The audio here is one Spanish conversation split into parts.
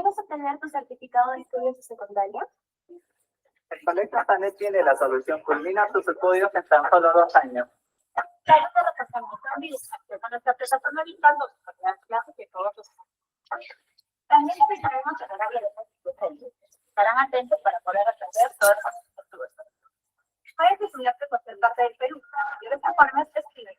¿Quieres obtener tu certificado de estudios de secundaria? El colegio Sanet tiene la solución. Culmina tus estudios en tan solo 2 años. Claro, te lo pasamos también. Con nuestra plataforma virtual nos podrás clases de todos los años. También les traemos el horario de los estudiantes. Estarán atentos para poder atender todas las dudas. Puedes estudiarte en cualquier parte del Perú y de esta forma te escribes.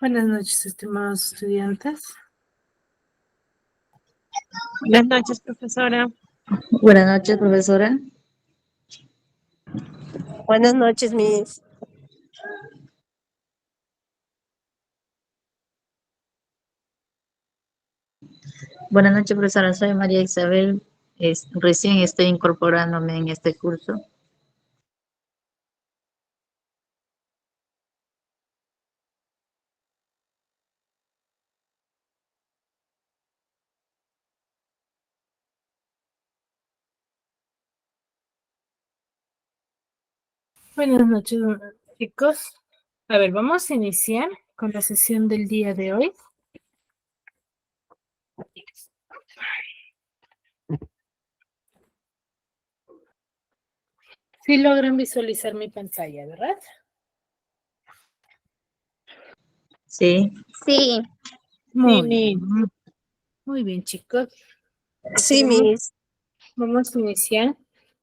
Buenas noches, estimados estudiantes. Buenas noches, profesora. Buenas noches, profesora. Buenas noches, Miss. Buenas noches, profesora. Soy María Isabel. Recién estoy incorporándome en este curso. Buenas noches, chicos. A ver, vamos a iniciar con la sesión del día de hoy. Sí logran visualizar mi pantalla, ¿verdad? Sí. Sí, Muy Miss. bien. Muy bien, chicos. sí, Miss. Vamos a iniciar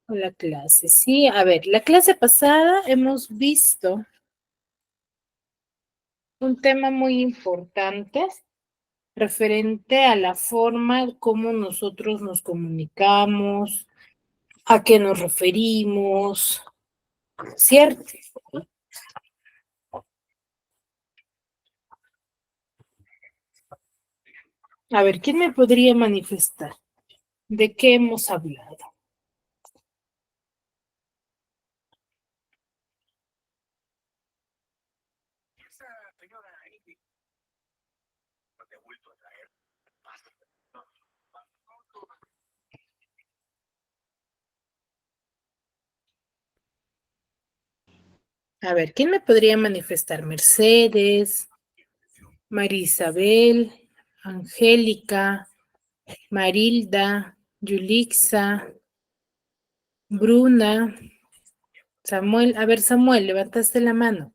Con la clase, sí. A ver, la clase pasada hemos visto un tema muy importante referente a la forma como nosotros nos comunicamos, a qué nos referimos, ¿cierto? A ver, ¿quién me podría manifestar de qué hemos hablado? A ver, ¿quién me podría manifestar? Mercedes, María Isabel, Angélica, Marilda, Yulixa, Bruna, Samuel. A ver, Samuel, levantaste la mano.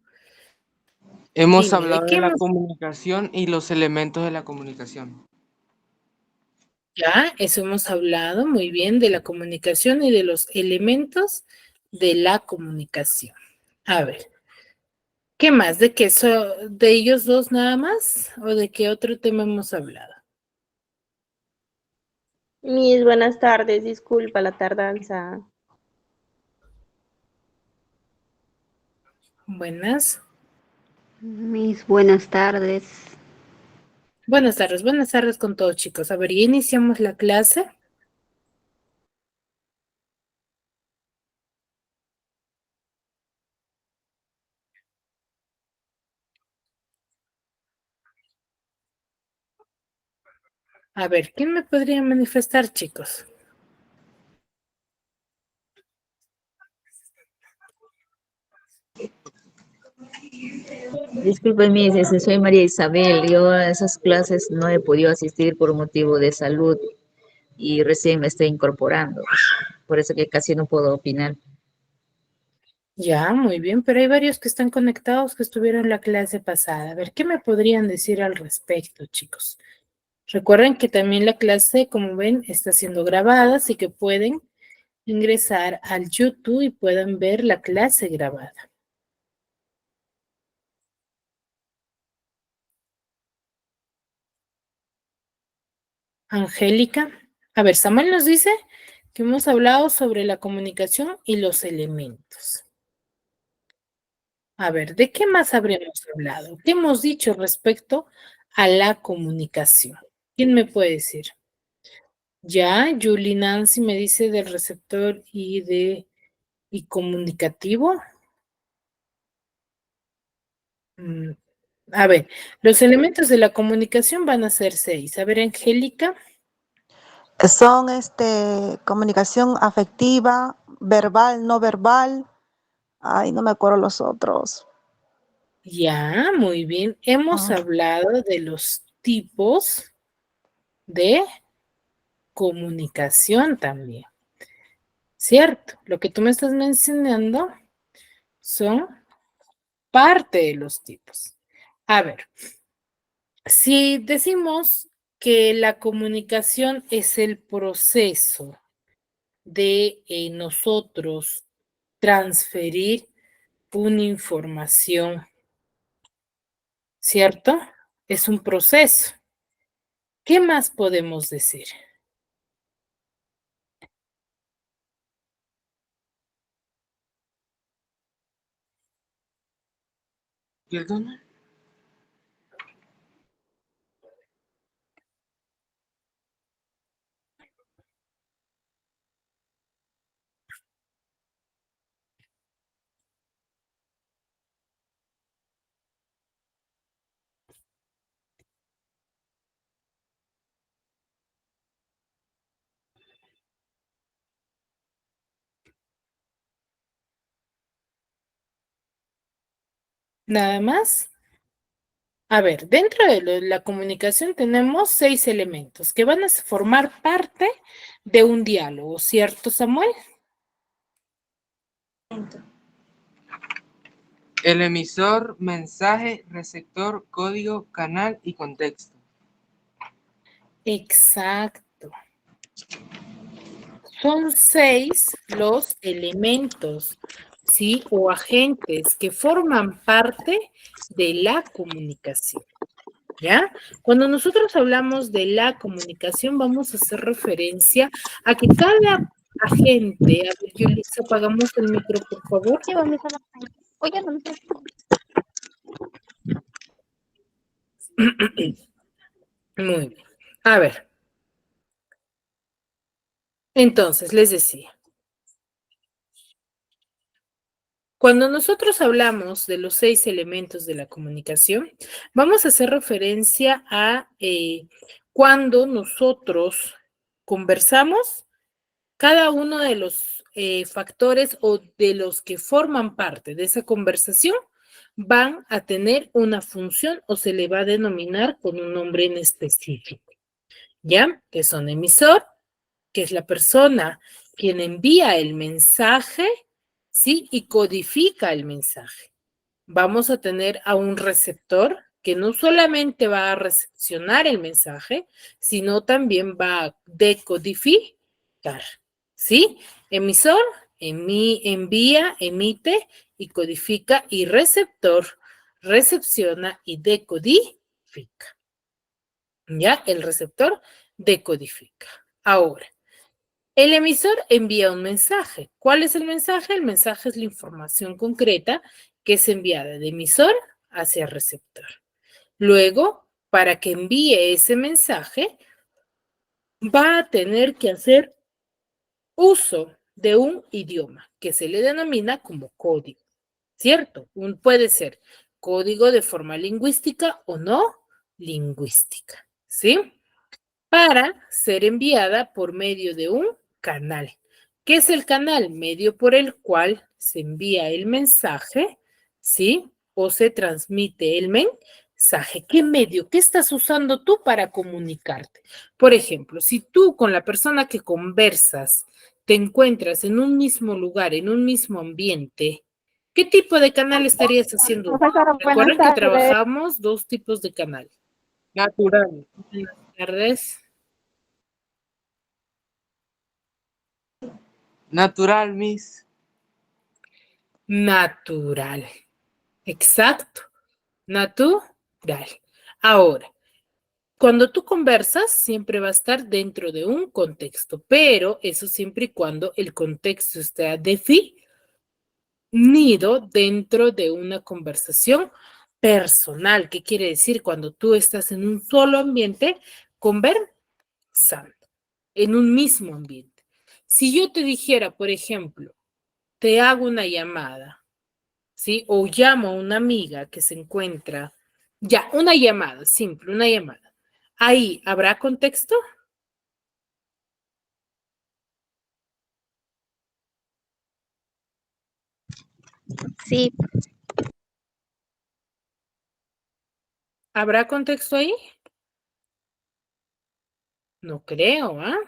Hemos Dime, ¿de hablado qué de la hemos... comunicación y los elementos de la comunicación. Ya, eso hemos hablado muy bien de la comunicación y de los elementos de la comunicación. A ver, ¿qué más? ¿De qué? ¿De ellos dos nada más? ¿O de qué otro tema hemos hablado? Mis buenas tardes, disculpa la tardanza. Buenas. Mis buenas tardes. Buenas tardes con todos, chicos. A ver, ya iniciamos la clase. A ver, ¿quién me podría manifestar, chicos? Disculpen, soy María Isabel. Yo a esas clases no he podido asistir por motivo de salud y recién me estoy incorporando. Por eso que casi no puedo opinar. Ya, muy bien, pero hay varios que están conectados que estuvieron en la clase pasada. A ver, ¿qué me podrían decir al respecto, chicos? Recuerden que también la clase, como ven, está siendo grabada, así que pueden ingresar al YouTube y puedan ver la clase grabada. Angélica. A ver, Samuel nos dice que hemos hablado sobre la comunicación y los elementos. A ver, ¿de qué más habríamos hablado? ¿Qué hemos dicho respecto a la comunicación? ¿Quién me puede decir? Ya, Julie Nancy me dice del receptor y comunicativo. A ver, los elementos de la comunicación van a ser 6. A ver, Angélica. Son comunicación afectiva, verbal, no verbal. Ay, no me acuerdo los otros. Ya, muy bien. Hemos hablado de los tipos de comunicación también. ¿Cierto? Lo que tú me estás mencionando son parte de los tipos. A ver, si decimos que la comunicación es el proceso de nosotros transferir una información, ¿cierto? Es un proceso. ¿Qué más podemos decir? ¿Perdona? ¿Nada más? A ver, dentro de la comunicación tenemos 6 elementos que van a formar parte de un diálogo, ¿cierto, Samuel? El emisor, mensaje, receptor, código, canal y contexto. Exacto. Son 6 los elementos, ¿sí? O agentes que forman parte de la comunicación, ¿ya? Cuando nosotros hablamos de la comunicación, vamos a hacer referencia a que cada agente, a ver, Yulisa, apagamos el micro, por favor. Muy bien. A ver. Entonces, les decía, cuando nosotros hablamos de los 6 elementos de la comunicación, vamos a hacer referencia a cuando nosotros conversamos, cada uno de los factores o de los que forman parte de esa conversación van a tener una función o se le va a denominar con un nombre en específico, ¿ya? Que son emisor, que es la persona quien envía el mensaje, ¿sí? Y codifica el mensaje. Vamos a tener a un receptor que no solamente va a recepcionar el mensaje, sino también va a decodificar, ¿sí? Emisor, envía, emite y codifica, y receptor recepciona y decodifica. ¿Ya? El receptor decodifica. Ahora, el emisor envía un mensaje. ¿Cuál es el mensaje? El mensaje es la información concreta que es enviada de emisor hacia receptor. Luego, para que envíe ese mensaje, va a tener que hacer uso de un idioma que se le denomina como código, ¿cierto? Puede ser código de forma lingüística o no lingüística, ¿sí? Para ser enviada por medio de un canal. ¿Qué es el canal? Medio por el cual se envía el mensaje, ¿sí? O se transmite el mensaje. ¿Qué medio? ¿Qué estás usando tú para comunicarte? Por ejemplo, si tú con la persona que conversas te encuentras en un mismo lugar, en un mismo ambiente, ¿qué tipo de canal estarías haciendo? Profesora, buenas Recuerden que tardes. trabajamos 2 tipos de canal. Natural. Buenas tardes. Natural, Miss. Natural. Exacto. Natural. Ahora, cuando tú conversas, siempre va a estar dentro de un contexto, pero eso siempre y cuando el contexto esté definido dentro de una conversación personal. ¿Qué quiere decir? Cuando tú estás en un solo ambiente conversando, en un mismo ambiente. Si yo te dijera, por ejemplo, te hago una llamada, ¿sí? O llamo a una amiga que se encuentra, ya, una llamada, simple, una llamada. Ahí, ¿habrá contexto? Sí, ¿Habrá contexto ahí? No creo, ¿ah?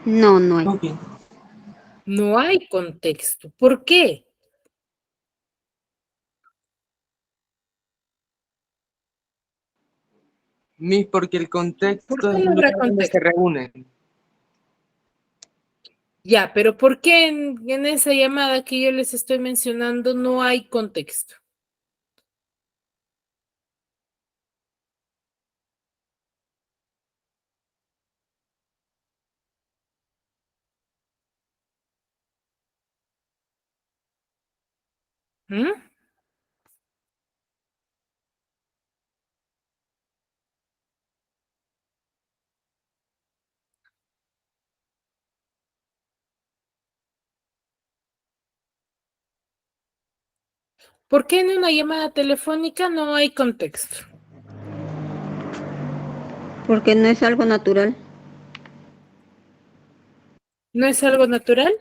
no, no hay. Ok. No hay contexto. ¿Por qué? Miss, porque el ¿Por contexto qué es no el habrá lugar donde se contexto? reúnen. Ya, pero ¿por qué en esa llamada que yo les estoy mencionando no hay contexto? ¿Mm? ¿Por qué en una llamada telefónica no hay contexto? Porque no es algo natural. ¿No es algo natural?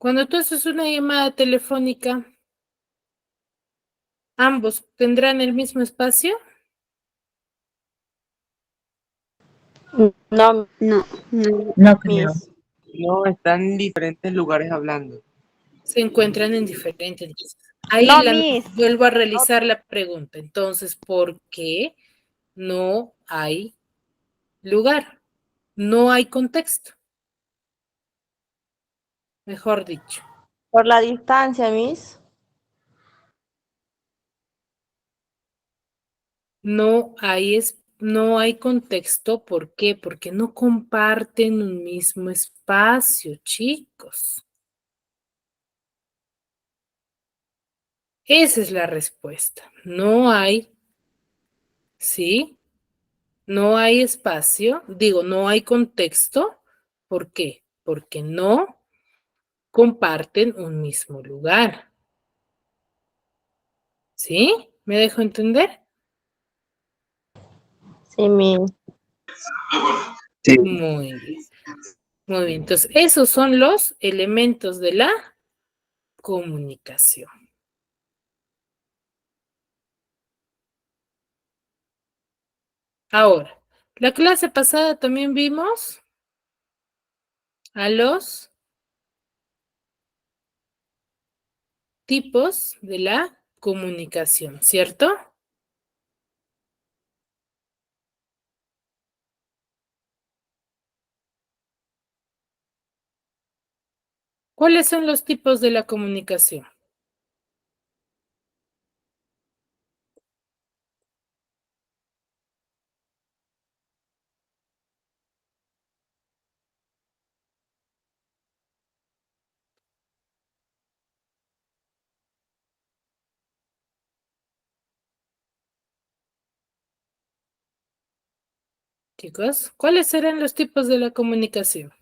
Cuando tú haces una llamada telefónica, ¿Ambos tendrán el mismo espacio? No, No, no. No creo. Miss. No, están en diferentes lugares hablando. Se encuentran en diferentes. Entonces, ahí No, Miss. vuelvo a realizar la pregunta. Entonces, ¿por qué no hay lugar? No hay contexto, mejor dicho. Por la distancia, Miss. No hay contexto. ¿Por qué? Porque no comparten un mismo espacio, chicos. Esa es la respuesta. No hay, ¿sí? No hay espacio, digo, no hay contexto. ¿Por qué? Porque no comparten un mismo lugar. ¿Sí? ¿Me dejo entender? Sí, Miss. Muy bien. Muy bien. Entonces, esos son los elementos de la comunicación. Ahora, la clase pasada también vimos a los tipos de la comunicación, ¿cierto? ¿Cuáles son los tipos de la comunicación? Chicos, ¿cuáles serán los tipos de la comunicación?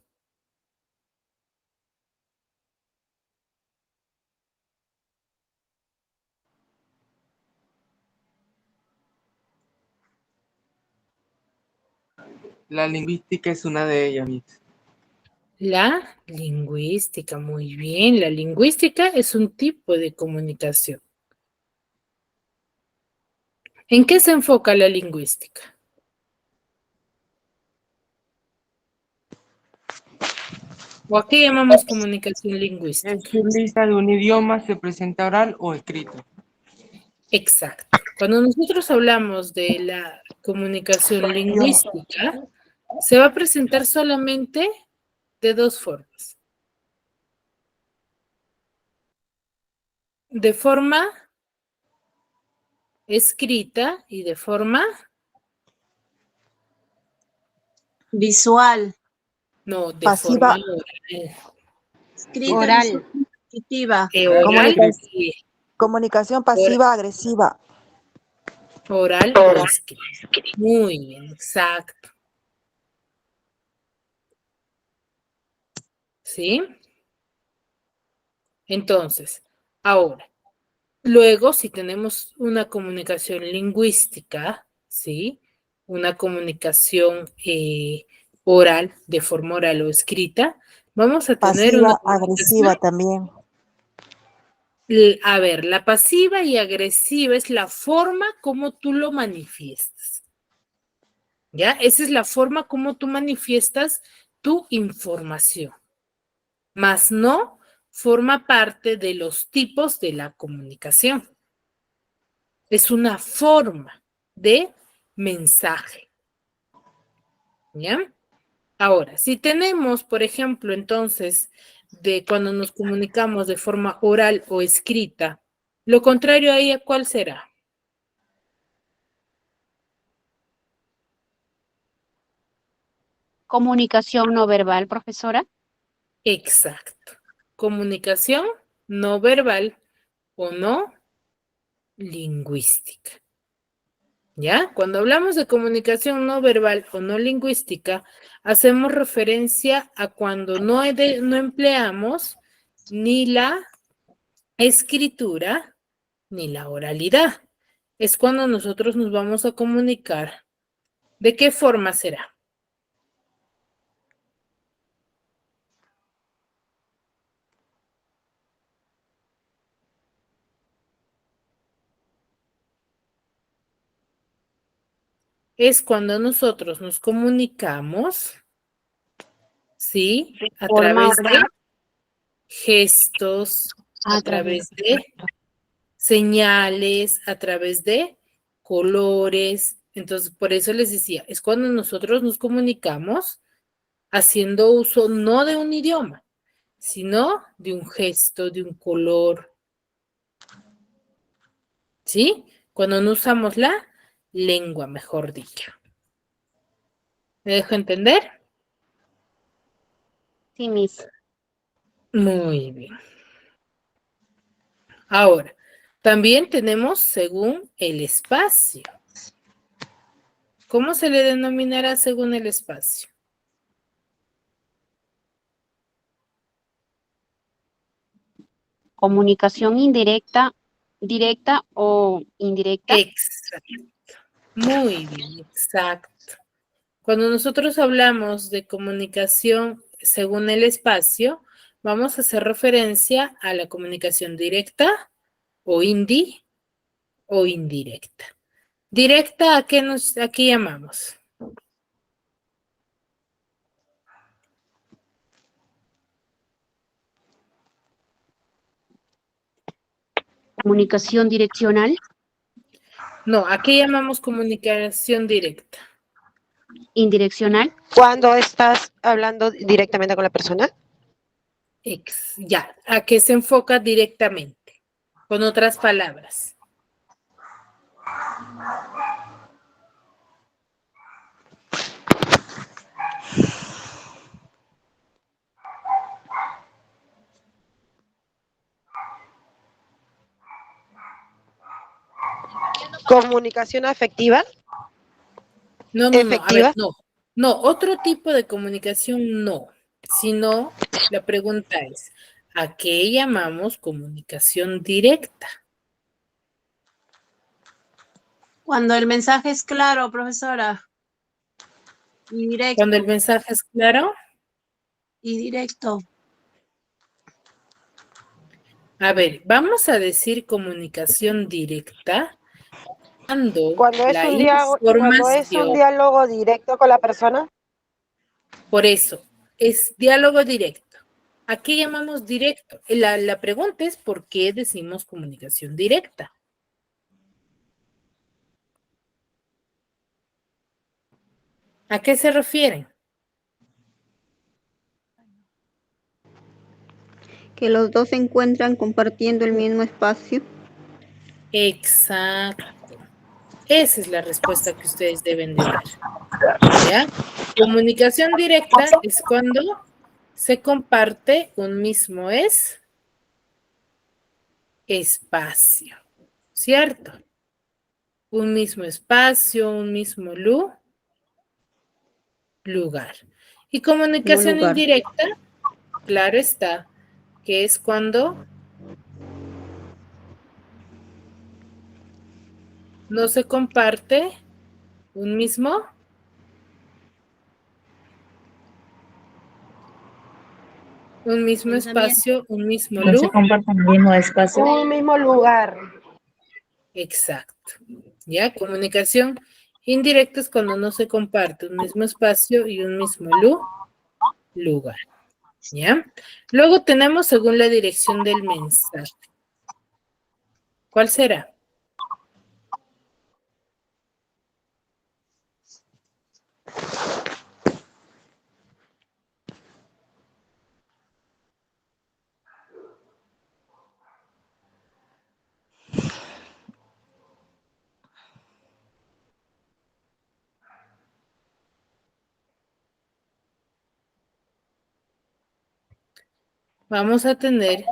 La lingüística es una de ellas, Miss. La lingüística, muy bien. La lingüística es un tipo de comunicación. ¿En qué se enfoca la lingüística? ¿O a qué llamamos comunicación Es lingüística? que lista de un idioma se presenta oral o escrito. Exacto. Cuando nosotros hablamos de la comunicación lingüística, se va a presentar solamente de dos formas. De forma escrita y de forma, Visual, no, de forma pasiva, oral. escrita, Oral. visual, auditiva, Oral, comunicación or- pasiva agresiva. oral o escrita. Muy bien, exacto. ¿Sí? Entonces, ahora, luego, si tenemos una comunicación lingüística, ¿sí? Una comunicación oral, de forma oral o escrita, vamos a tener una Pasiva agresiva comunicación. también. A ver, la pasiva y agresiva es la forma como tú lo manifiestas. ¿Ya? Esa es la forma como tú manifiestas tu información. Más no forma parte de los tipos de la comunicación. Es una forma de mensaje. ¿Ya? Ahora, si tenemos, por ejemplo, entonces, de cuando nos comunicamos de forma oral o escrita, lo contrario a ella, ¿cuál será? Comunicación no verbal, profesora. Exacto. Comunicación no verbal o no lingüística. ¿Ya? Cuando hablamos de comunicación no verbal o no lingüística, hacemos referencia a cuando no empleamos ni la escritura ni la oralidad. Es cuando nosotros nos vamos a comunicar. ¿De qué forma será? es cuando nosotros nos comunicamos, ¿sí? A Forma través de oral. gestos, a través de señales, a través de colores. Entonces, por eso les decía, es cuando nosotros nos comunicamos haciendo uso no de un idioma, sino de un gesto, de un color, ¿sí? Cuando no usamos la lengua, mejor dicho. ¿Me dejo entender? Sí, Miss. Muy bien. Ahora, también tenemos según el espacio. ¿Cómo se le denominará según el espacio? Comunicación indirecta, directa o indirecta. Exacto. Muy bien, exacto. Cuando nosotros hablamos de comunicación según el espacio, vamos a hacer referencia a la comunicación directa o indirecta. Directa, ¿a qué llamamos? Comunicación direccional. No, ¿a qué llamamos comunicación directa? Indireccional. Cuando estás hablando directamente con la persona. Ya, ¿a qué se enfoca directamente? Con otras palabras. Comunicación afectiva. No, a ver, Efectiva. no, otro tipo de comunicación no, sino la pregunta es, ¿a qué llamamos comunicación directa? Cuando el mensaje es claro, profesora. Y directo. Cuando el mensaje es claro. Y directo. A ver, vamos a decir comunicación directa Cuando es un diálogo directo con la persona. Por eso, es diálogo directo. ¿A qué llamamos directo? La pregunta es ¿por qué decimos comunicación directa? ¿A qué se refieren? Que los dos se encuentran compartiendo el mismo espacio. Exacto. Esa es la respuesta que ustedes deben de dar. ¿Ya? Comunicación directa es cuando se comparte un mismo espacio, ¿cierto? Un mismo espacio, un mismo lugar. Y comunicación indirecta, claro está, que es cuando no se comparte un mismo espacio, un mismo No se comparten el mismo espacio. Un mismo lugar. Exacto. ¿Ya? Comunicación indirecta es cuando no se comparte un mismo espacio y un mismo lugar. ¿Ya? Luego tenemos según la dirección del mensaje. ¿Cuál será? Vamos a tener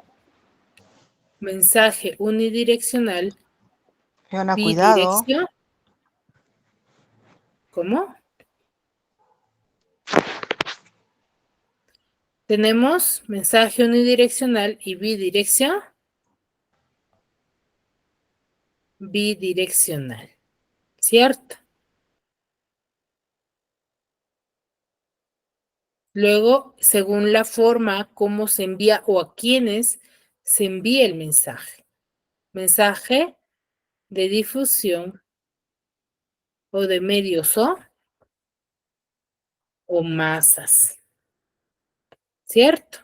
mensaje unidireccional, bidirección. ¿Cómo? Tenemos mensaje unidireccional y bidirección. Bidireccional, ¿cierto? Luego, según la forma, cómo se envía o a quiénes se envía el mensaje. Mensaje de difusión o de medios o masas. ¿Cierto?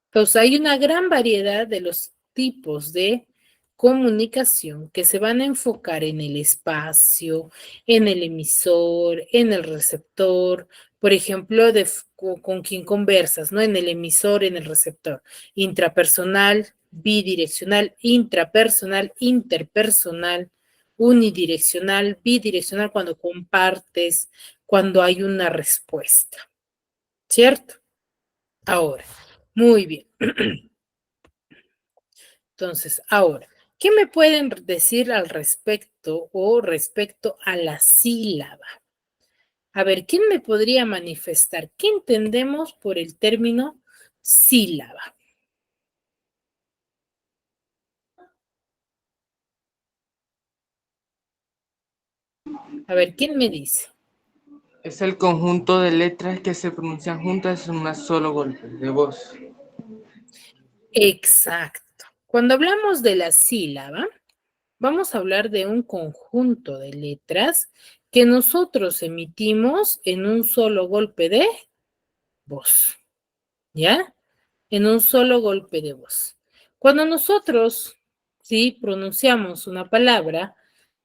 Entonces, hay una gran variedad de los tipos de comunicación que se van a enfocar en el espacio, en el emisor, en el receptor, por ejemplo, con quien conversas, ¿no? En el emisor, en el receptor, intrapersonal, bidireccional, intrapersonal, interpersonal, unidireccional, bidireccional, cuando compartes, cuando hay una respuesta, ¿cierto? Ahora, muy bien. Entonces, ahora, ¿qué me pueden decir al respecto o respecto a la sílaba? A ver, ¿quién me podría manifestar? ¿Qué entendemos por el término sílaba? A ver, ¿quién me dice? Es el conjunto de letras que se pronuncian juntas en un solo golpe de voz. Exacto. Cuando hablamos de la sílaba, vamos a hablar de un conjunto de letras que nosotros emitimos en un solo golpe de voz, ¿ya? En un solo golpe de voz. Cuando nosotros, sí, pronunciamos una palabra,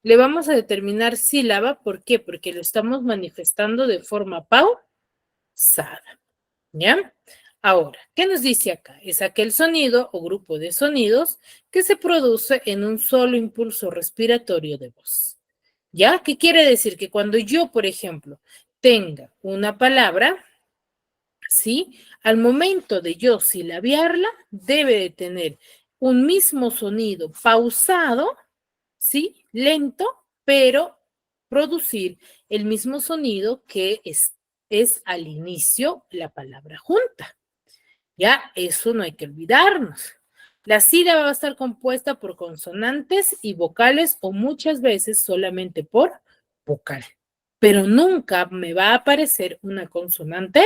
le vamos a determinar sílaba, ¿por qué? Porque lo estamos manifestando de forma pausada, ¿ya? Ahora, ¿qué nos dice acá? Es aquel sonido o grupo de sonidos que se produce en un solo impulso respiratorio de voz. ¿Ya? ¿Qué quiere decir? Que cuando yo, por ejemplo, tenga una palabra, ¿sí? Al momento de yo silabiarla, debe de tener un mismo sonido pausado, ¿sí? Lento, pero producir el mismo sonido que es al inicio la palabra junta. Ya, eso no hay que olvidarnos. La sílaba va a estar compuesta por consonantes y vocales o muchas veces solamente por vocal, pero nunca me va a aparecer una consonante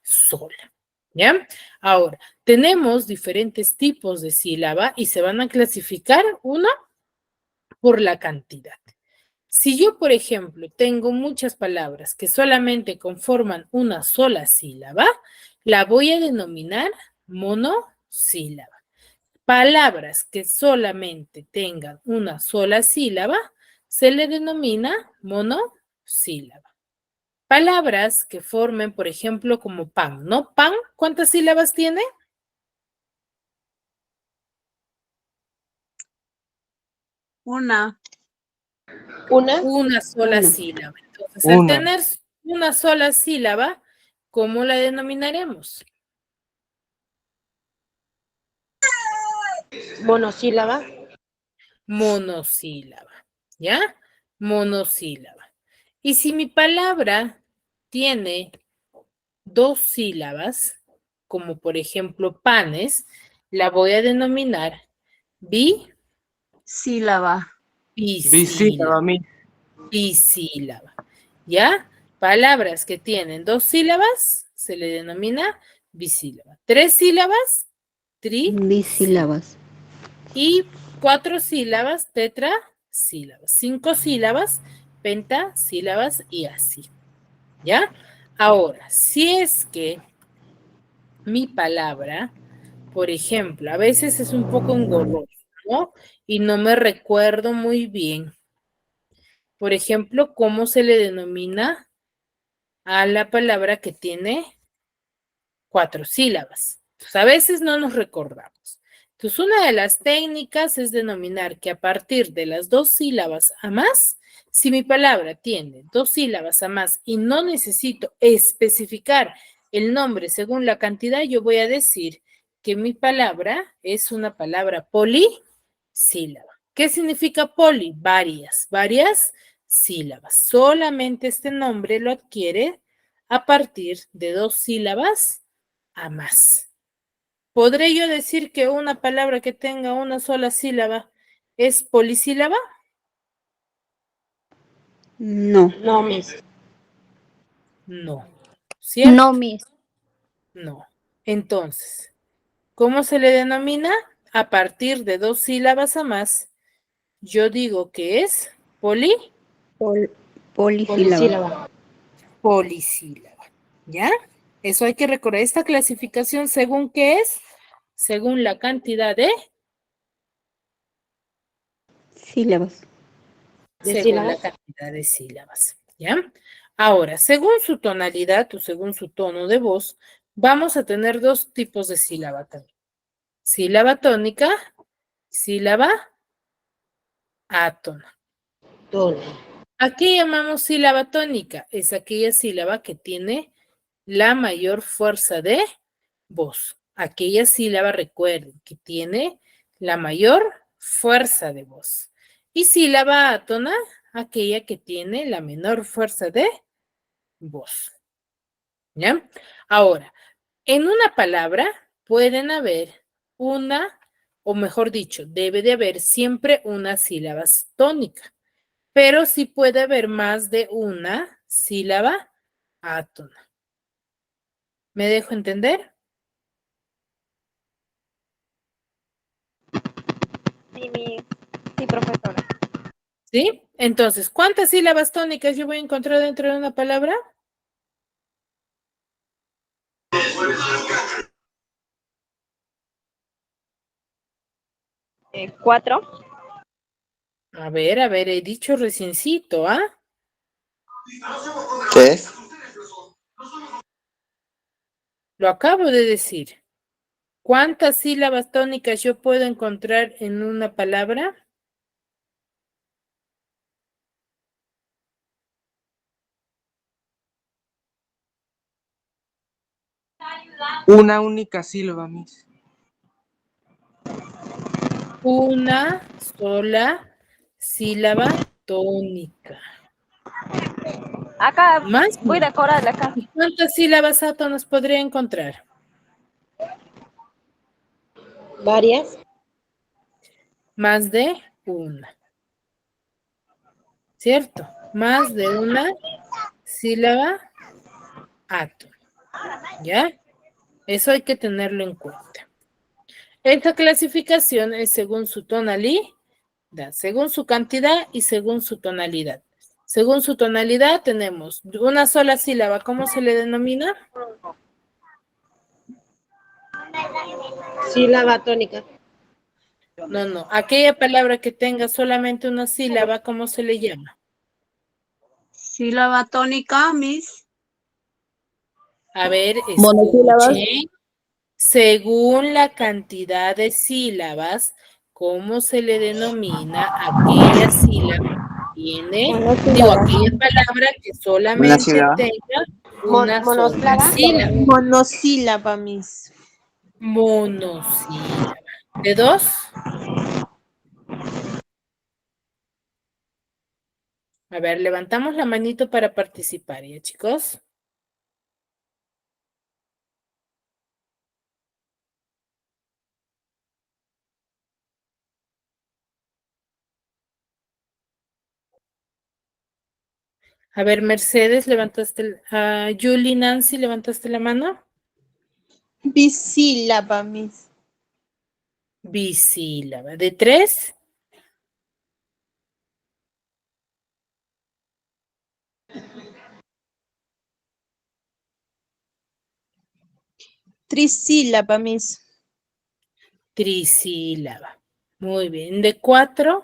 sola. ¿Ya? Ahora, tenemos diferentes tipos de sílaba y se van a clasificar una por la cantidad. Si yo, por ejemplo, tengo muchas palabras que solamente conforman una sola sílaba, la voy a denominar monosílaba. Palabras que solamente tengan una sola sílaba, se le denomina monosílaba. Palabras que formen, por ejemplo, como pan, ¿no? Pan, ¿cuántas sílabas tiene? Una. Una sola sílaba. Entonces, al tener una sola sílaba, ¿cómo la denominaremos? Monosílaba. Monosílaba, ¿ya? Monosílaba. Y si mi palabra tiene dos sílabas, como por ejemplo panes, la voy a denominar Sílaba. bisílaba. Bisílaba. ¿Ya? Palabras que tienen dos sílabas se le denomina bisílaba. Tres sílabas, Bisílabas. y 4 sílabas, tetrasílabas. 5 sílabas, pentasílabas y así. ¿Ya? Ahora, si es que mi palabra, por ejemplo, a veces es un poco engorroso, ¿no? Y no me recuerdo muy bien. Por ejemplo, ¿cómo se le denomina a la palabra que tiene 4 sílabas? Pues a veces no nos recordamos. Entonces, una de las técnicas es denominar que a partir de las 2 sílabas a más, si mi palabra tiene 2 sílabas a más y no necesito especificar el nombre según la cantidad, yo voy a decir que mi palabra es una palabra polisílaba. ¿Qué significa poli? Varias sílabas. Solamente este nombre lo adquiere a partir de 2 sílabas a más. ¿Podré yo decir que una palabra que tenga una sola sílaba es polisílaba? No. No, Miss. No. ¿Cierto? No, Miss. No. Entonces, ¿cómo se le denomina? A partir de 2 sílabas a más, yo digo que es polisílaba. Polisílaba. Polisílaba. ¿Ya? Eso hay que recordar. Esta clasificación, ¿según qué es? Según la cantidad de Sílabas. según la cantidad de sílabas. ¿Ya? Ahora, según su tonalidad o según su tono de voz, vamos a tener dos tipos de sílaba también. Sílaba tónica, sílaba átona. ¿A qué llamamos sílaba tónica? Es aquella sílaba que tiene la mayor fuerza de voz. Aquella sílaba, recuerden, que tiene la mayor fuerza de voz. Y sílaba átona, aquella que tiene la menor fuerza de voz. ¿Ya? Ahora, en una palabra pueden haber una, o mejor dicho, debe de haber siempre una sílaba tónica, pero sí puede haber más de una sílaba átona. ¿Me dejo entender? Sí, profesora. ¿Sí? Entonces, ¿cuántas sílabas tónicas yo voy a encontrar dentro de una palabra? ¿Cuatro? A ver, he dicho reciencito, ¿ah? ¿Qué? Lo acabo de decir. ¿Cuántas sílabas tónicas yo puedo encontrar en una palabra? Una única sílaba, Miss. Una sola sílaba tónica. Acá, ¿Más? voy a decorarla acá. ¿Y cuántas sílabas átonas podría encontrar? Varias. Más de una. ¿Cierto? Más de una sílaba átona. ¿Ya? Eso hay que tenerlo en cuenta. Esta clasificación es según su tonalidad, según su cantidad y según su tonalidad. Según su tonalidad tenemos una sola sílaba. ¿Cómo se le denomina? Sílaba tónica. No. Aquella palabra que tenga solamente una sílaba, ¿cómo se le llama? Sílaba tónica, Miss. A ver, Monosílabas. escuchen. Según la cantidad de sílabas, ¿cómo se le denomina aquella sílaba que tiene, aquella palabra que Una solamente sílaba. tenga una sola Monosílaba. sílaba? Monosílaba, Miss. Monosílaba. ¿De dos? A ver, levantamos la manito para participar, ¿ya, chicos? A ver, Mercedes, levantaste, Julie, Nancy, ¿levantaste la mano? Bisílaba, Miss. Bisílaba. ¿De tres? Trisílaba, Miss. Trisílaba. Muy bien. ¿De cuatro?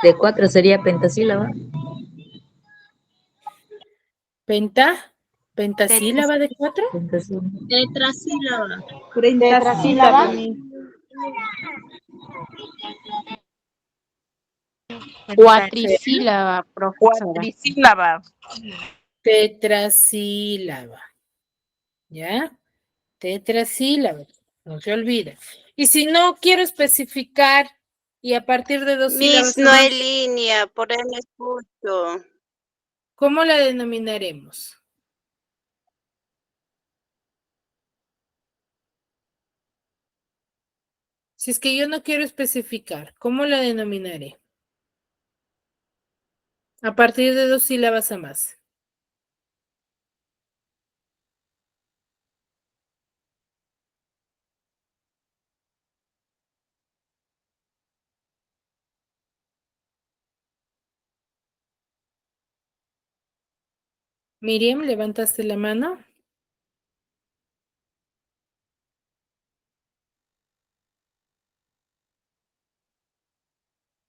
De 4 sería pentasílaba. ¿Pentasílaba de cuatro? Pentasílaba. Tetrasílaba. Tetrasílaba. Miss. Cuatricílaba, profesora. Cuadrisílaba. Tetrasílaba. ¿Ya? Tetrasílaba. No se olvide. Y si no quiero especificar y a partir de dos sílabas, Miss, no hay línea, por ahí me escucho. ¿cómo la denominaremos? Si es que yo no quiero especificar, ¿cómo la denominaré? A partir de dos sílabas a más. Miriam, ¿levantaste la mano?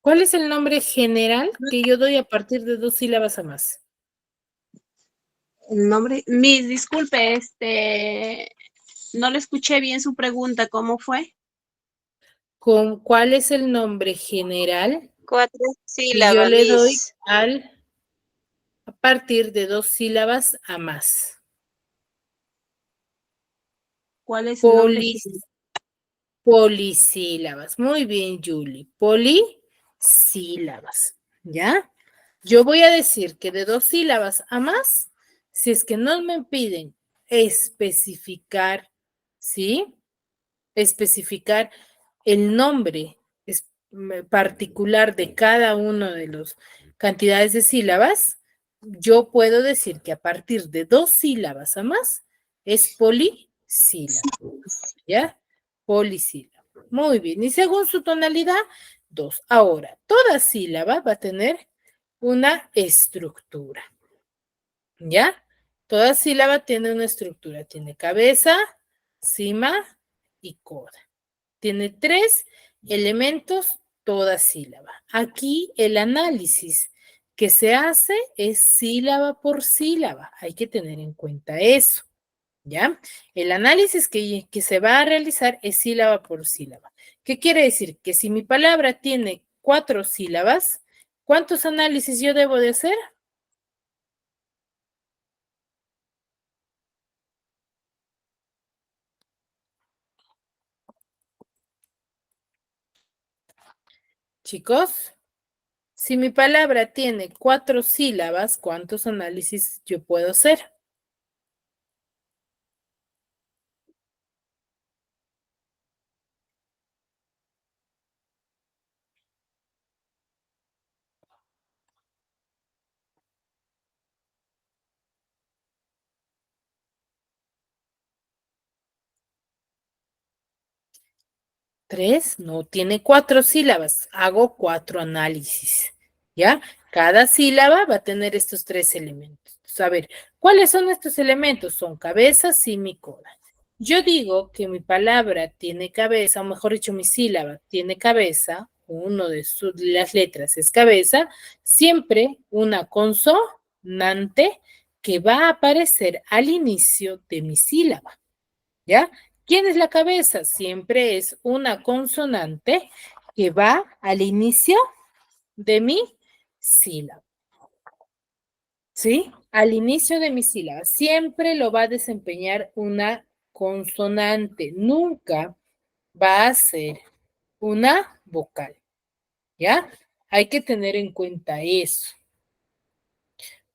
¿Cuál es el nombre general que yo doy a partir de 2 sílabas a más? El nombre, Miss, disculpe, no le escuché bien su pregunta, ¿cómo fue? ¿Cuál es el nombre general 4 que yo sílabas, le doy Miss. a partir de 2 sílabas a más? ¿Cuál es el nombre? Polisílabas. Muy bien, Julie. Polisílabas. ¿Ya? Yo voy a decir que de 2 sílabas a más, si es que no me piden especificar, ¿sí? Especificar el nombre particular de cada uno de los cantidades de sílabas, yo puedo decir que a partir de 2 sílabas a más es polisílaba, ¿ya? Polisílaba. Muy bien. Y según su tonalidad, 2. Ahora, toda sílaba va a tener una estructura, ¿ya? Toda sílaba tiene una estructura. Tiene cabeza, cima y coda. Tiene 3 elementos toda sílaba. Aquí el análisis que se hace es sílaba por sílaba. Hay que tener en cuenta eso, ¿ya? El análisis que se va a realizar es sílaba por sílaba. ¿Qué quiere decir? Que si mi palabra tiene 4 sílabas, ¿cuántos análisis yo debo de hacer? Chicos, si mi palabra tiene 4 sílabas, ¿cuántos análisis yo puedo hacer? Tres, no, tiene 4 sílabas. Hago 4 análisis, ¿ya? Cada sílaba va a tener estos 3 elementos. A ver, ¿cuáles son estos elementos? Son cabeza, cima y coda. Yo digo que mi palabra tiene cabeza, o mejor dicho, mi sílaba tiene cabeza, uno de las letras es cabeza, siempre una consonante que va a aparecer al inicio de mi sílaba, ¿ya? ¿Quién es la cabeza? Siempre es una consonante que va al inicio de mi sílaba. ¿Sí? Al inicio de mi sílaba. Siempre lo va a desempeñar una consonante. Nunca va a ser una vocal. ¿Ya? Hay que tener en cuenta eso.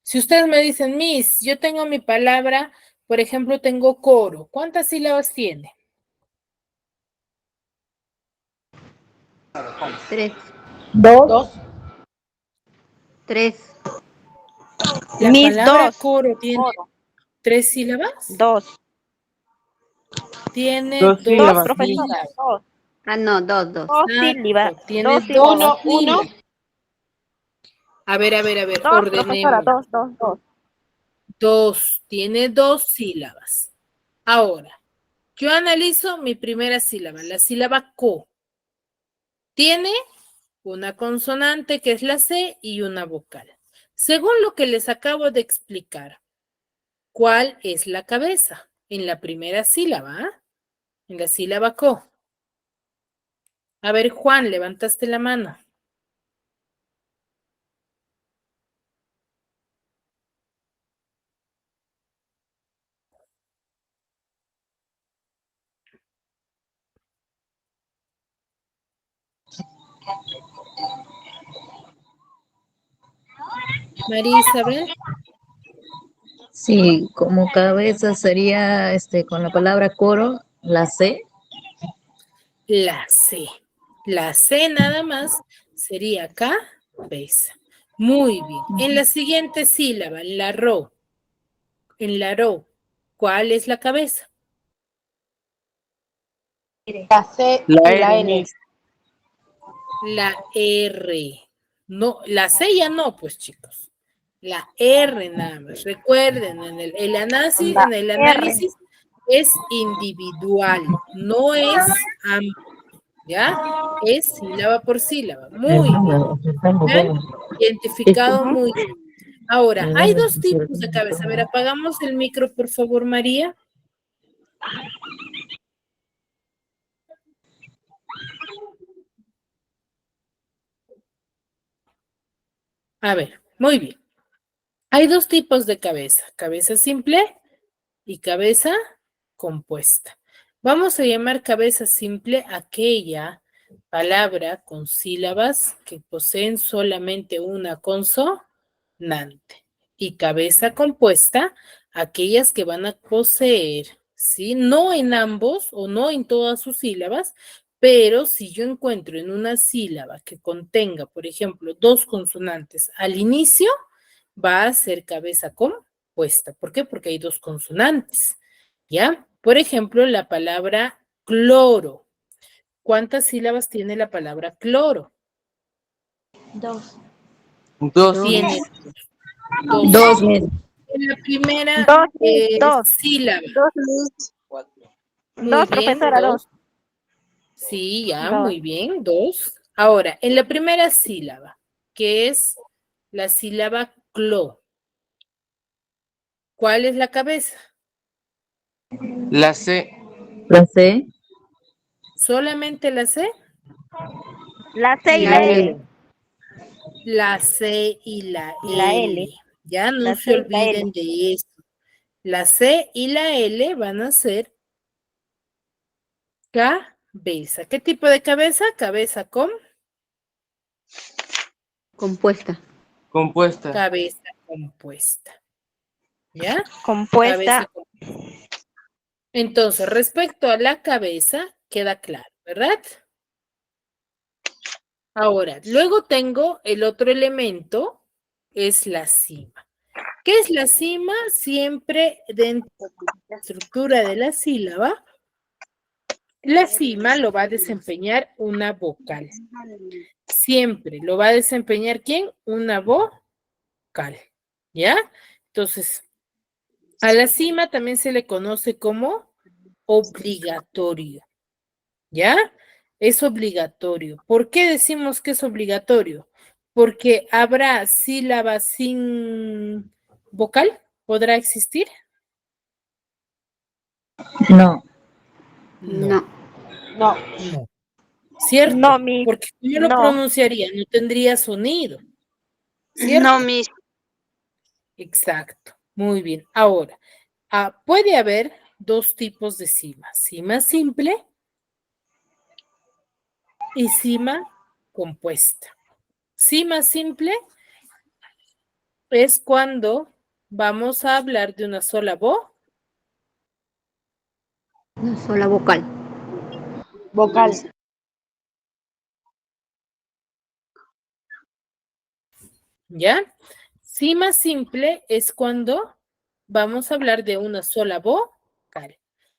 Si ustedes me dicen, Miss, yo tengo mi palabra, por ejemplo, tengo coro. ¿Cuántas sílabas tiene? 3. 2. 3. La Miss, palabra 2. coro tiene 3 sílabas. 2. Tiene 2 2 sílabas, Profesor, Miss. 2. Ah, no, 2, 2. 2 sílabas. Tiene 2 2 sílabas. Uno. sílabas. A ver, 2, profesora, ordenemos. 2, 2, 2. 2, tiene 2 sílabas. Ahora, yo analizo mi primera sílaba, la sílaba co. Tiene una consonante que es la C y una vocal. Según lo que les acabo de explicar, ¿cuál es la cabeza? En la primera sílaba, ¿ah? En la sílaba co. A ver, Juan, levantaste la mano. María Isabel. Sí, como cabeza sería con la palabra coro, la C. La C. La C nada más sería cabeza. Muy bien. En la siguiente sílaba, la ro. En la ro, ¿cuál es la cabeza? La C La y la R, L. Miss. La R. No, la C ya no, pues chicos. La R nada más. Recuerden, el análisis es individual, no es amplio, ¿ya? Es sílaba por sílaba. Muy bien. ¿Ven? Identificado muy bien. Ahora, hay dos tipos de cabeza. A ver, apagamos el micro, por favor, María. A ver, muy bien. Hay dos tipos de cabeza simple y cabeza compuesta. Vamos a llamar cabeza simple aquella palabra con sílabas que poseen solamente una consonante. Y cabeza compuesta, aquellas que van a poseer, ¿sí? No en ambos o no en todas sus sílabas, pero si yo encuentro en una sílaba que contenga, por ejemplo, dos consonantes al inicio, va a ser cabeza compuesta. ¿Por qué? Porque hay dos consonantes, ¿ya? Por ejemplo, la palabra cloro. ¿Cuántas sílabas tiene la palabra cloro? Dos. Tiene dos. Dos meses. En la primera sílaba. Muy bien, Profesora, dos. Sí, ya, Dos. muy bien, dos. Ahora, en la primera sílaba, que es la sílaba clo, ¿cuál es la cabeza? La C. La C. ¿Solamente la C? La C y la L. La C y la La L. L. Ya no La se C y la olviden de eso. La C y la L van a ser cabeza. ¿Qué tipo de cabeza? Cabeza Compuesta. Compuesta. cabeza compuesta. ¿Ya? Compuesta. Cabeza compuesta. Entonces, respecto a la cabeza, queda claro, ¿verdad? Ahora, luego tengo el otro elemento, es la cima. ¿Qué es la cima? Siempre dentro de la estructura de la sílaba, la cima lo va a desempeñar una vocal. Siempre lo va a desempeñar ¿quién? Una vocal. ¿Ya? Entonces, a la cima también se le conoce como obligatorio. ¿Ya? Es obligatorio. ¿Por qué decimos que es obligatorio? Porque habrá sílabas sin vocal. ¿Podrá existir? No. No. No. ¿Cierto? No, mi. Porque ¿cómo lo No. pronunciaría? No tendría sonido. ¿Cierto? No, mis. Exacto. Muy bien. Ahora, puede haber dos tipos de cima. Cima simple y cima compuesta. Cima simple es cuando vamos a hablar de una sola voz. Una sola vocal. Vocal. ¿Ya? Cima simple es cuando vamos a hablar de una sola vocal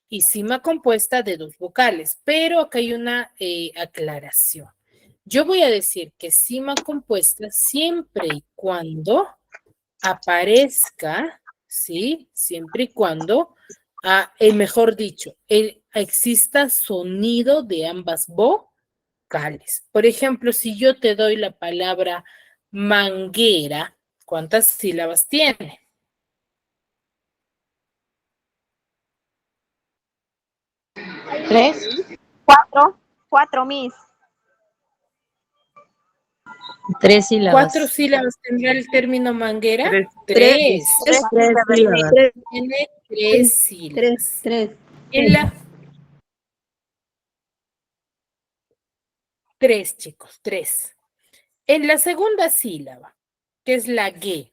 y cima compuesta de dos vocales, pero acá hay una aclaración. Yo voy a decir que cima compuesta siempre y cuando aparezca, ¿sí? Siempre y cuando, mejor dicho, exista sonido de ambas vocales. Por ejemplo, si yo te doy la palabra manguera, ¿cuántas sílabas tiene? ¿Tres? Cuatro, mis. Tres sílabas. ¿Cuántas sílabas tendrá el término manguera? Tres. Tres. Tres sílabas. Tiene tres sílabas. Tres. Tres, chicos, tres. En la segunda sílaba, que es la G,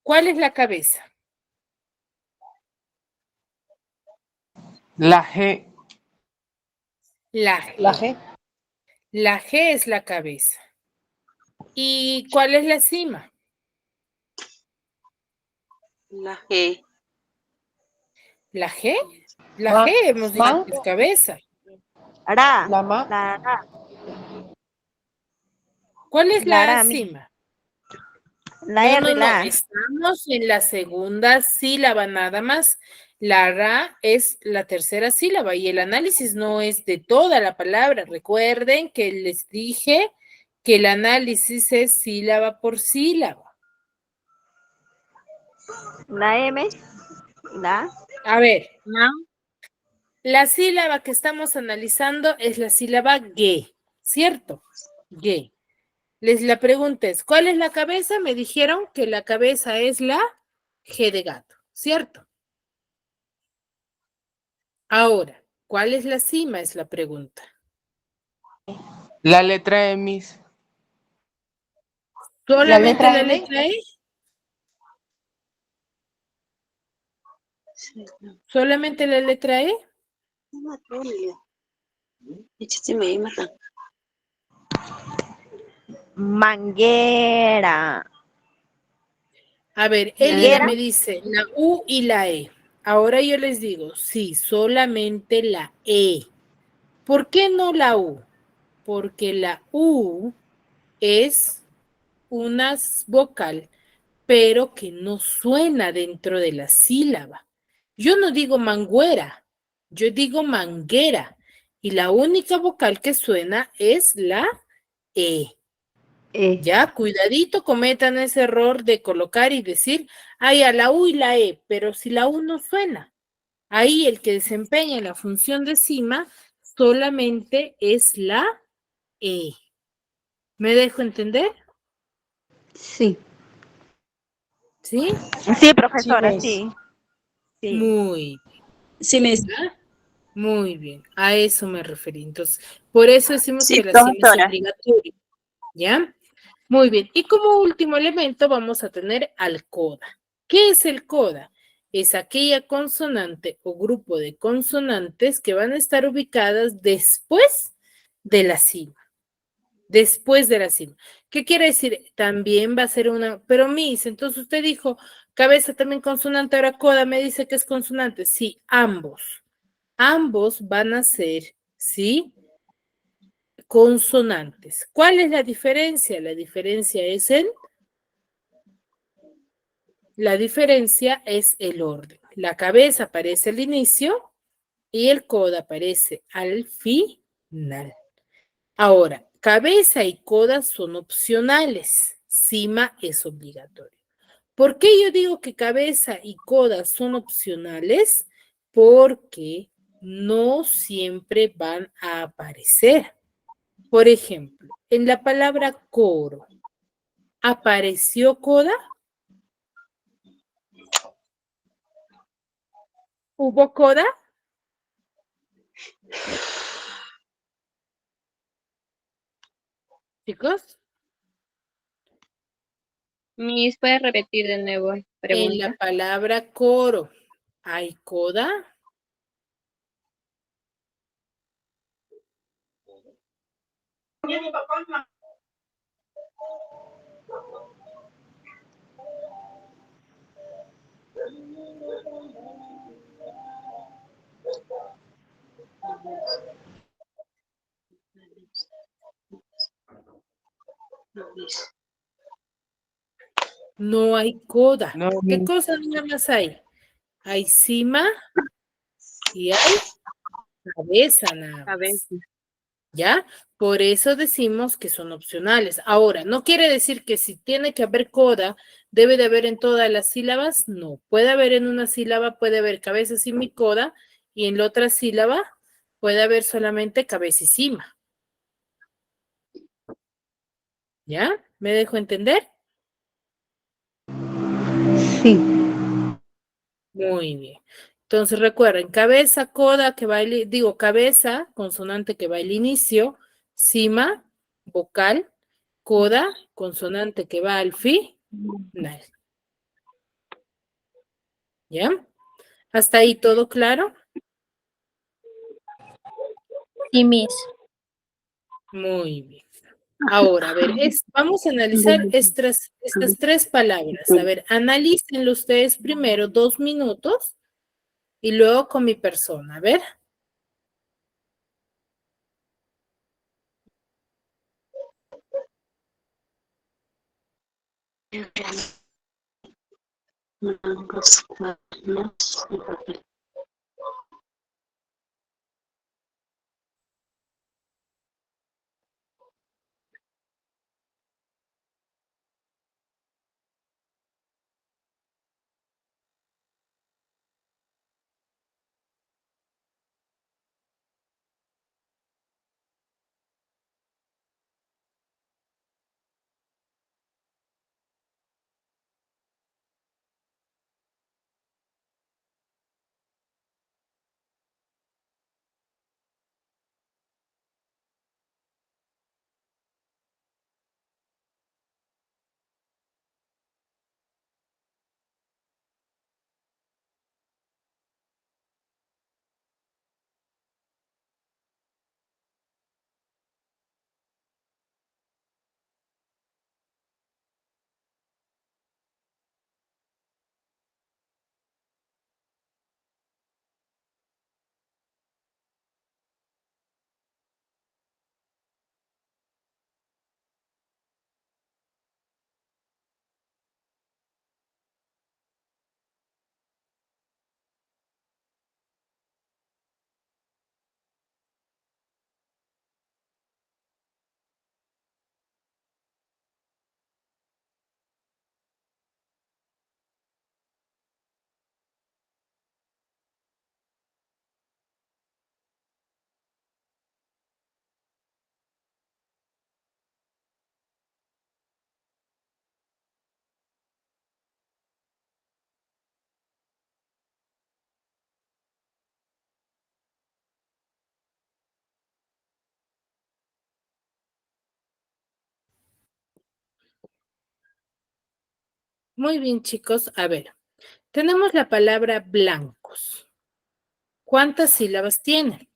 ¿cuál es la cabeza? La G. La G. La G. La G es la cabeza. ¿Y cuál es la cima? La G. ¿La G? La G hemos dicho que es cabeza. Ra. La ma. La ra. ¿Cuál es La la ra, mi. cima? La R, la A. Estamos en la segunda sílaba nada más. La ra es la tercera sílaba y el análisis no es de toda la palabra. Recuerden que les dije que el análisis es sílaba por sílaba. La M, la A ver, la sílaba que estamos analizando es la sílaba ge, ¿cierto? Ge. La pregunta es, ¿cuál es la cabeza? Me dijeron que la cabeza es la G de gato, ¿cierto? Ahora, ¿cuál es la cima? Es la pregunta. La letra E, Miss. ¿Solamente la letra E? ¿Solamente la letra E? manguera. A ver, Elida me dice la U y la E. Ahora yo les digo, sí, solamente la E. ¿Por qué no la U? Porque la U es una vocal, pero que no suena dentro de la sílaba. Yo no digo manguera, yo digo manguera. Y la única vocal que suena es la E. Ya, cuidadito, cometan ese error de colocar y decir, ay, a la U y la E, pero si la U no suena, ahí el que desempeña la función de cima solamente es la E. ¿Me dejo entender? Sí. ¿Sí? Sí, profesora, sí. Sí. Muy bien. Sí, me ¿Ya? Muy bien, a eso me referí. Entonces, por eso decimos Sí, que la cima es profesora. obligatoria. ¿Ya? Muy bien. Y como último elemento vamos a tener al coda. ¿Qué es el coda? Es aquella consonante o grupo de consonantes que van a estar ubicadas después de la cima. Después de la cima. ¿Qué quiere decir? También va a ser una, pero Miss, entonces usted dijo cabeza también consonante, ahora coda me dice que es consonante. Sí, ambos. Ambos van a ser, ¿sí? Consonantes. ¿Cuál es la diferencia? La diferencia es el orden. La cabeza aparece al inicio y el coda aparece al final. Ahora, cabeza y coda son opcionales. Cima es obligatorio. ¿Por qué yo digo que cabeza y coda son opcionales? Porque no siempre van a aparecer. Por ejemplo, en la palabra coro, ¿apareció coda? ¿Hubo coda? Chicos, Miss, ¿puedes repetir de nuevo la en pregunta? la palabra coro, ¿hay coda? No hay coda. No, ¿Qué Miss. cosa nada más hay? Hay cima y hay cabeza nada A ver. más. ¿Ya? Por eso decimos que son opcionales. Ahora, no quiere decir que si tiene que haber coda, debe de haber en todas las sílabas. No, puede haber en una sílaba, puede haber cabeza, cima y coda, y en la otra sílaba puede haber solamente cabeza y cima. ¿Ya? ¿Me dejo entender? Sí. Muy bien. Entonces recuerden, cabeza, coda que va cabeza, consonante que va al inicio, cima, vocal, coda, consonante que va al final. ¿Ya? ¿Hasta ahí todo claro? Sí, Miss. Muy bien. Ahora, a ver, vamos a analizar estas tres palabras. A ver, analícenlo ustedes primero 2 minutos y luego con mi persona. A ver. Blancos, cuadernos y papel. Muy bien, chicos. A ver, tenemos la palabra blancos. ¿Cuántas sílabas tiene?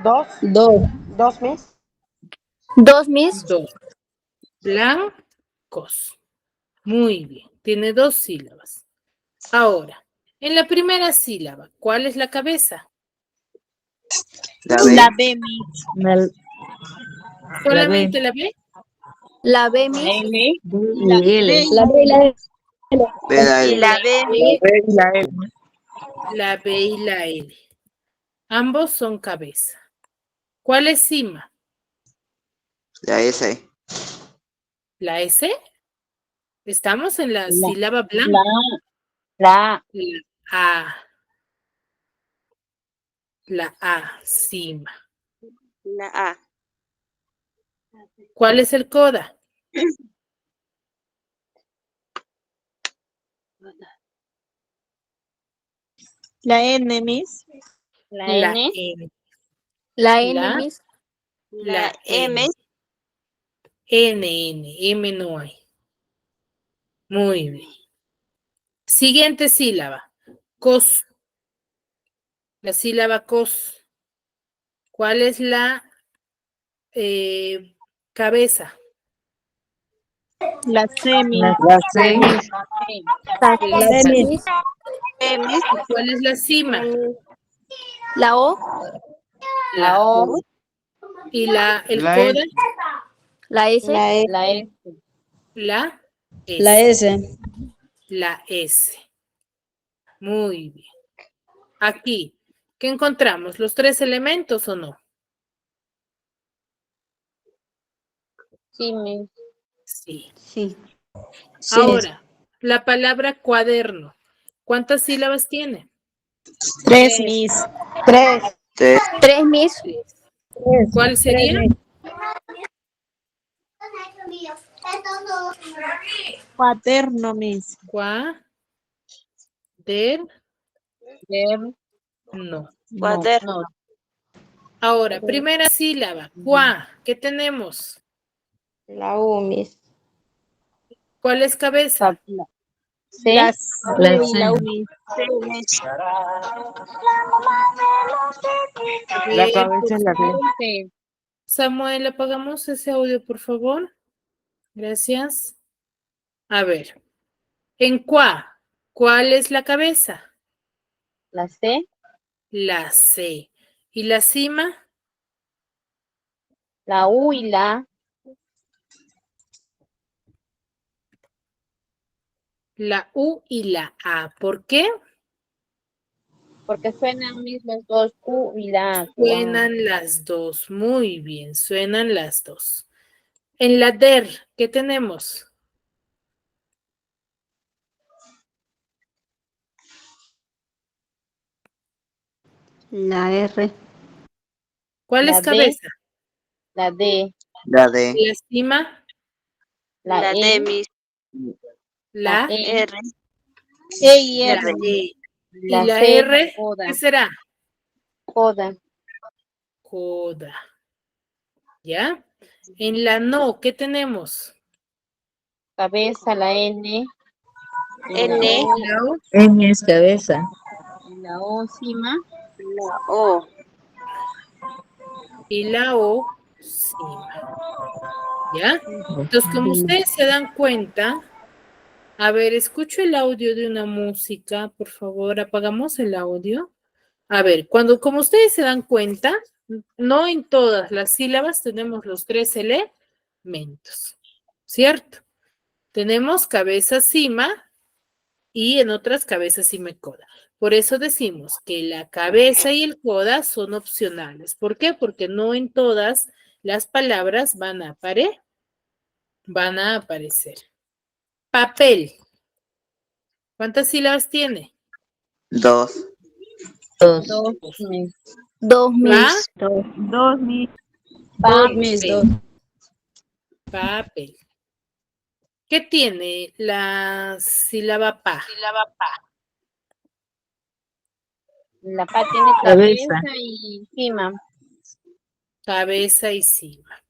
Dos. Dos, Miss. Dos, Miss. Dos. Blancos. Muy bien. Tiene dos sílabas. Ahora, en la primera sílaba, ¿cuál es la cabeza? La B, Miss. ¿Solamente la B? La B, Miss. Y B L. y la L. Y la B, Miss. La B y la L. Ambos son cabeza. ¿Cuál es cima? La S. ¿La S? Estamos en la sílaba blanca. La La A. La A, cima. La A. ¿Cuál es el coda? La N, Miss. La La N. N. La N, La, Miss. La M. M no hay. Muy bien. Siguiente sílaba. Cos. La sílaba cos. ¿Cuál es la cabeza? La C, Miss. La C. La La- C, Miss. M. ¿Cuál es la cima? La O. La O. ¿Y el La coda? S. La S. La S. La S. La S. La S. Muy bien. Aquí, ¿qué encontramos? ¿Los tres elementos o no? Sí, Miss. Sí. Sí. Ahora, la palabra cuaderno. ¿Cuántas sílabas tiene? 3, Miss. Tres. Tres, Miss. ¿Cuál sería? Cuaderno, Miss. Cuaderno. No. Cuaderno. Ahora, primera sílaba. Cua. ¿Qué tenemos? La U, Miss. ¿Cuál es cabeza? C. La C La y la U, C. Miss. C, Miss. La cabeza es la B. Sí. Samuel, apagamos ese audio, por favor. Gracias. A ver. En cua, ¿cuál es la cabeza? La C. La C. ¿Y la cima? La U y la La U y la A. ¿Por qué? Porque suenan mis las dos Q y la A. Suenan las dos. Muy bien, suenan las dos. En la DER, ¿qué tenemos? La R. ¿Cuál La es D. cabeza? La D. La D. ¿La cima? La E. Miss. La E. R. E y la R. E. ¿Y La la C. R? Coda. ¿Qué será? Coda. Coda. ¿Ya? En la no, ¿qué tenemos? Cabeza, la N. N. La O. N es cabeza. La O encima. La O. Y la O, cima. ¿Ya? Entonces, como ustedes se dan cuenta, a ver, escucho el audio de una música, por favor, apagamos el audio. A ver, como ustedes se dan cuenta, no en todas las sílabas tenemos los 3 elementos, ¿cierto? Tenemos cabeza, cima y en otras cabeza, cima y coda. Por eso decimos que la cabeza y el coda son opcionales. ¿Por qué? Porque no en todas las palabras van a aparecer. Papel. ¿Cuántas sílabas tiene? 2. Dos. Dos. Mis. Dos ¿Va? mis. Dos, Miss. Dos, Miss. Dos. Papel. ¿Qué tiene la sílaba pa? La P tiene Cabeza. cabeza y cima. Cabeza y cima.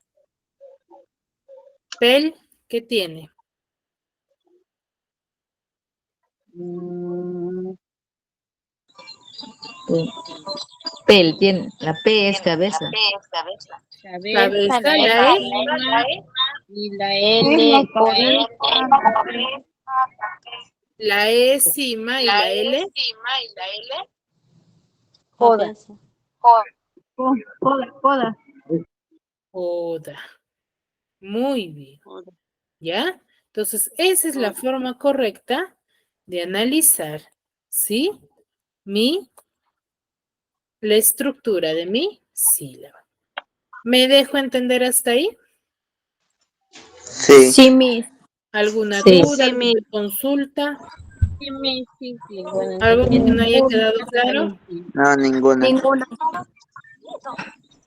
Pel, ¿qué tiene? Pel, tiene, la P es cabeza. Cabeza, Cabeza, la la E E. cima y la L coda. La E cima y la L. Coda. Coda. Coda. Muy bien. ¿Ya? Entonces, esa es la forma correcta de analizar, ¿sí? La estructura de mi sílaba. ¿Me dejo entender hasta ahí? Sí. Sí, mis. ¿Alguna Sí. duda, Sí, alguna consulta? Sí, Miss, sí. Bueno, ¿Algo que entonces, no haya quedado claro? No, ninguna. Ninguna.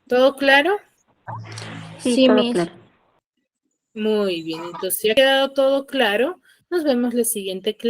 ¿Todo claro? Sí, todo mis. claro. Muy bien, entonces si ha quedado todo claro, nos vemos la siguiente clase.